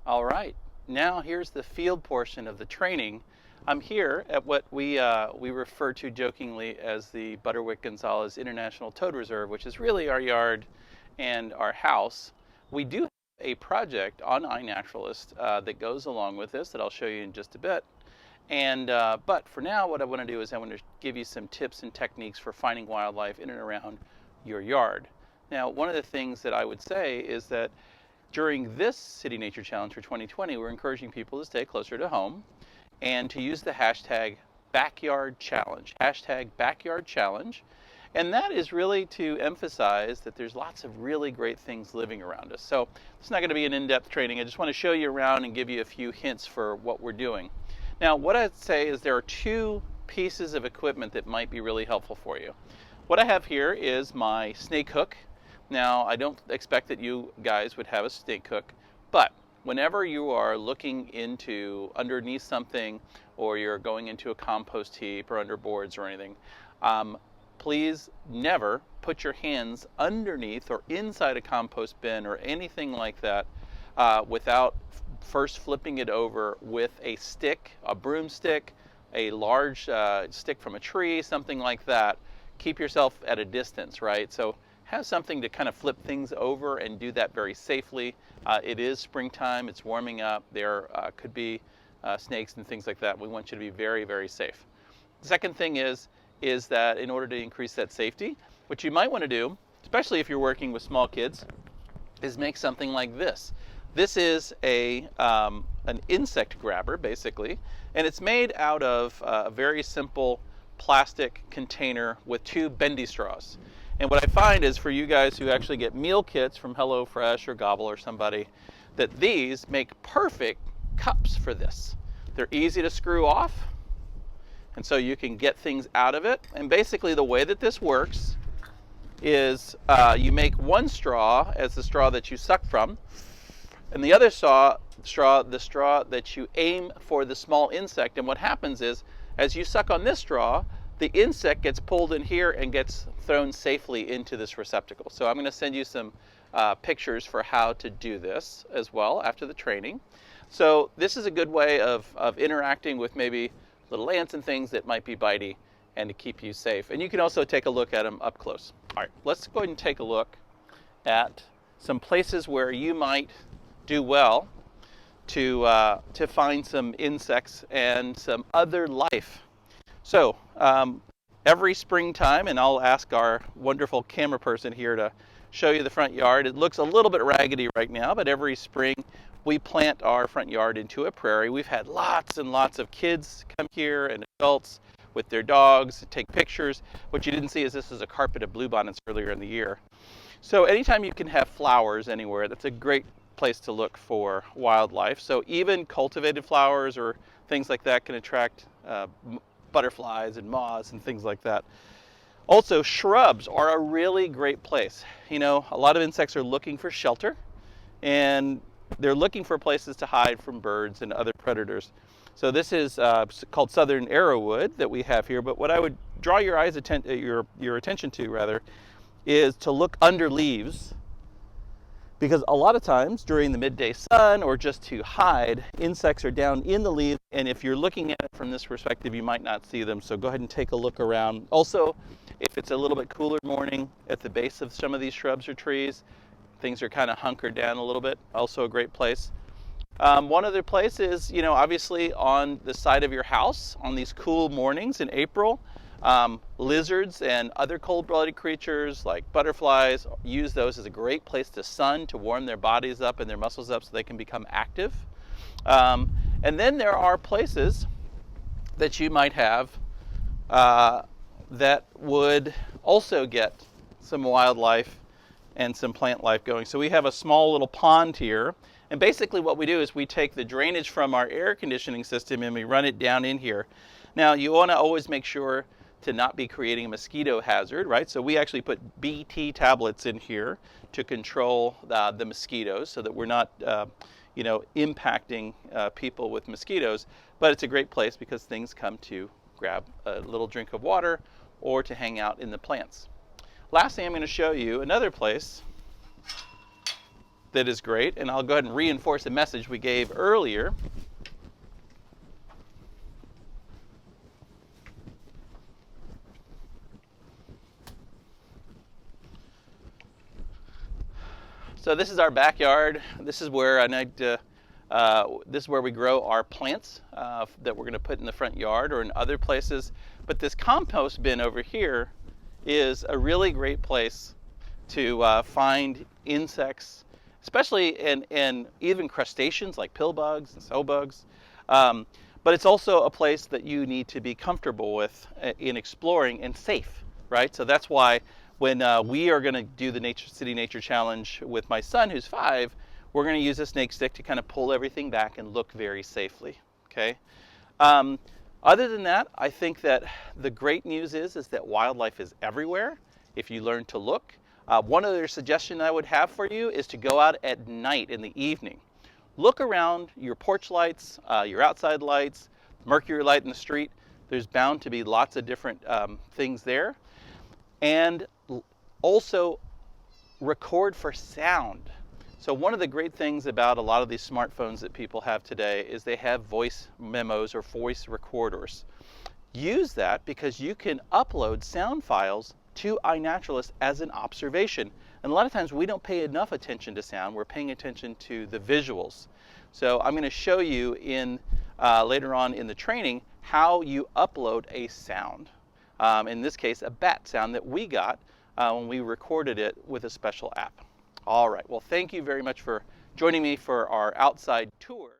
All right, now here's the field portion of the training. I'm here at what we refer to jokingly as the Butterwick Gonzalez International Toad Reserve, which is really our yard and our house. We do have a project on iNaturalist that goes along with this that I'll show you in just a bit. But for now, what I want to do is I want to give you some tips and techniques for finding wildlife in and around your yard. Now, one of the things that I would say is that during this City Nature Challenge for 2020, we're encouraging people to stay closer to home and to use the hashtag Backyard Challenge, hashtag Backyard Challenge. And that is really to emphasize that there's lots of really great things living around us. So it's not going to be an in-depth training. I just want to show you around and give you a few hints for what we're doing. Now, what I'd say is there are two pieces of equipment that might be really helpful for you. What I have here is my snake hook. Now, I don't expect that you guys would have a snake hook, but whenever you are looking into underneath something or you're going into a compost heap or under boards or anything, please never put your hands underneath or inside a compost bin or anything like that without first flipping it over with a stick, a broomstick, a large stick from a tree, something like that. Keep yourself at a distance, right? So have something to kind of flip things over and do that very safely. It is springtime, it's warming up, there could be snakes and things like that. We want you to be very, very safe. The second thing is that in order to increase that safety, what you might want to do, especially if you're working with small kids, is make something like this. This is an insect grabber, basically, and it's made out of a very simple plastic container with two bendy straws. And what I find is for you guys who actually get meal kits from HelloFresh or Gobble or somebody, that these make perfect cups for this. They're easy to screw off, and so you can get things out of it. And basically the way that this works is you make one straw as the straw that you suck from, and the other straw, the straw that you aim for the small insect. And what happens is, as you suck on this straw, the insect gets pulled in here and gets thrown safely into this receptacle. So I'm going to send you some pictures for how to do this as well after the training. So this is a good way of interacting with maybe little ants and things that might be bitey and to keep you safe. And you can also take a look at them up close. All right, let's go ahead and take a look at some places where you might do well to find some insects and some other life. So every springtime, and I'll ask our wonderful camera person here to show you the front yard. It looks a little bit raggedy right now, but every spring we plant our front yard into a prairie. We've had lots and lots of kids come here and adults with their dogs, take pictures. What you didn't see is this is a carpet of bluebonnets earlier in the year. So anytime you can have flowers anywhere, that's a great place to look for wildlife. So even cultivated flowers or things like that can attract butterflies and moths and things like that. Also, shrubs are a really great place. You know, a lot of insects are looking for shelter, and they're looking for places to hide from birds and other predators. So this is called southern arrowwood that we have here. But what I would draw your attention to rather is to look under leaves, because a lot of times during the midday sun or just to hide, insects are down in the leaves, and if you're looking at it from this perspective, you might not see them. So go ahead and take a look around. Also, if it's a little bit cooler morning at the base of some of these shrubs or trees, things are kind of hunkered down a little bit. Also a great place. One other place is, you know, obviously on the side of your house on these cool mornings in April, lizards and other cold-blooded creatures like butterflies use those as a great place to sun, to warm their bodies up and their muscles up so they can become active. And then there are places that you might have that would also get some wildlife and some plant life going. So we have a small little pond here, and basically what we do is we take the drainage from our air conditioning system and we run it down in here. Now you want to always make sure to not be creating a mosquito hazard, right? So we actually put BT tablets in here to control the mosquitoes so that we're not impacting people with mosquitoes. But it's a great place because things come to grab a little drink of water or to hang out in the plants. Lastly, I'm going to show you another place that is great, and I'll go ahead and reinforce a message we gave earlier. So this is our backyard. This is where this is where we grow our plants that we're going to put in the front yard or in other places. But this compost bin over here is a really great place to find insects, especially and even crustaceans like pill bugs and sow bugs. But it's also a place that you need to be comfortable with in exploring and safe, right? So that's why when we are going to do the City Nature Challenge with my son, who's 5, we're going to use a snake stick to kind of pull everything back and look very safely, okay? Other than that, I think that the great news is that wildlife is everywhere if you learn to look. One other suggestion I would have for you is to go out at night in the evening. Look around your porch lights, your outside lights, mercury light in the street. There's bound to be lots of different things there. And also record for sound. So one of the great things about a lot of these smartphones that people have today is they have voice memos or voice recorders. Use that because you can upload sound files to iNaturalist as an observation. And a lot of times we don't pay enough attention to sound, we're paying attention to the visuals. So I'm going to show you later on in the training how you upload a sound. In this case, a bat sound that we got when we recorded it with a special app. All right, well, thank you very much for joining me for our outside tour.